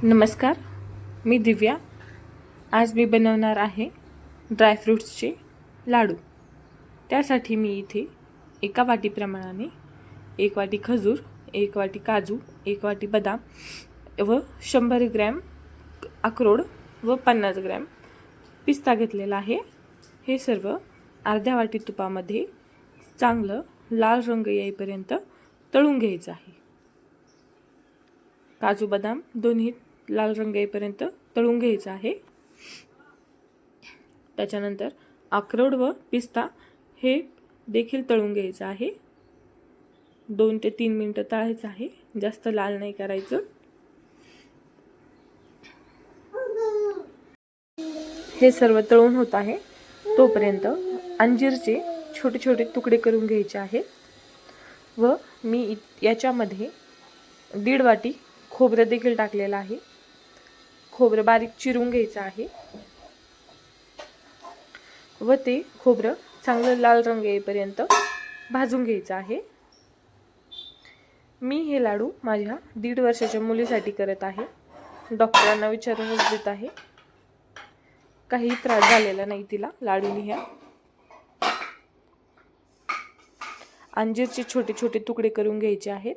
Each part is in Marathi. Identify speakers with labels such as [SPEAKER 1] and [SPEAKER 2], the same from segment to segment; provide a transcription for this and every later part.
[SPEAKER 1] नमस्कार, मी दिव्या. आज मी बनवणार आहे ड्रायफ्रूट्सचे लाडू. त्यासाठी मी इथे एका वाटी प्रमाणाने 1 वाटी खजूर, 1 वाटी काजू, 1 वाटी बदाम व 100 ग्रॅम अक्रोड व 50 ग्रॅम पिस्ता घेतलेला आहे. हे सर्व अर्ध्या वाटी तुपामध्ये चांगलं लाल रंग येईपर्यंत तळून घ्यायचं आहे. काजू बदाम दोन्ही लाल रंग येईपर्यंत तळून घ्यायचं आहे. त्याच्यानंतर अक्रोड व पिस्ता हे देखील तळून घ्यायचं आहे. 2 ते 3 मिनिटं तळायचं आहे, जास्त लाल नाही करायचं. हे सर्व तळून होत आहे तोपर्यंत अंजीरचे छोटे छोटे तुकडे करून घ्यायचे आहेत व मी याच्यामध्ये 1.5 वाटी खोबरं देखील टाकलेलं आहे. खोबरं बारीक चिरून घ्यायचं आहे व ते खोबरं चांगलं लाल रंग येईपर्यंत भाजून घ्यायचं आहे. मी हे लाडू माझ्या 1.5 वर्षाच्या मुलीसाठी करत आहे. डॉक्टरांना विचारूनच देत आहे. काही त्रास झालेला नाही तिला लाडूनी. ह्या अंजीरचे छोटे छोटे तुकडे करून घ्यायचे आहेत.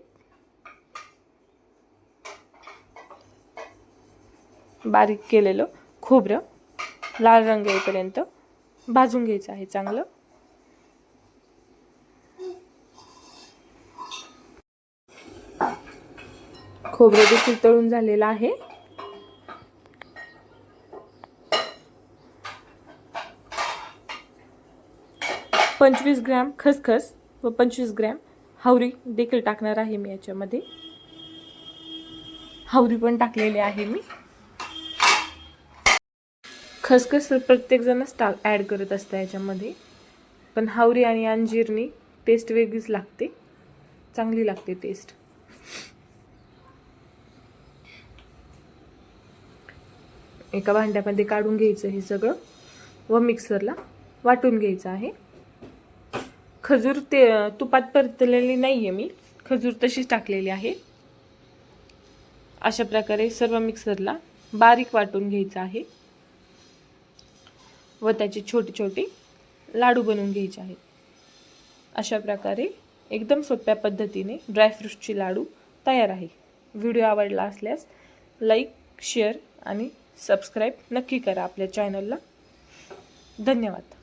[SPEAKER 1] बारीक केलेलं खोबरं लाल रंग येईपर्यंत भाजून घ्यायचं आहे चांगलं. खोबरं देखील तळून झालेलं आहे. पंचवीस ग्रॅम खसखस व 25 ग्रॅम हावरी देखील टाकणार आहे मी याच्यामध्ये. हावरी पण टाकलेली आहे मी. खसखस प्रत्येक जणच ॲड करत असतं याच्यामध्ये, पण हावरी आणि अंजीरनी टेस्ट वेगळीच लागते, चांगली लागते टेस्ट. एका भांड्यामध्ये काढून घ्यायचं हे सगळं व मिक्सरला वाटून घ्यायचं आहे. खजूर तुपात परतलेली नाही आहे मी, खजूर तशीच टाकलेली आहे. अशा प्रकारे सर्व मिक्सरला बारीक वाटून घ्यायचं आहे व त्याचे छोटे छोटे लाडू बनवून घ्यायचे आहेत. अशा प्रकारे एकदम सोप्या पद्धतीने ड्रायफ्रूट्सचे लाडू तयार आहे. व्हिडिओ आवडला असल्यास लाईक, शेअर आणि सबस्क्राईब नक्की करा आपल्या चॅनलला. धन्यवाद.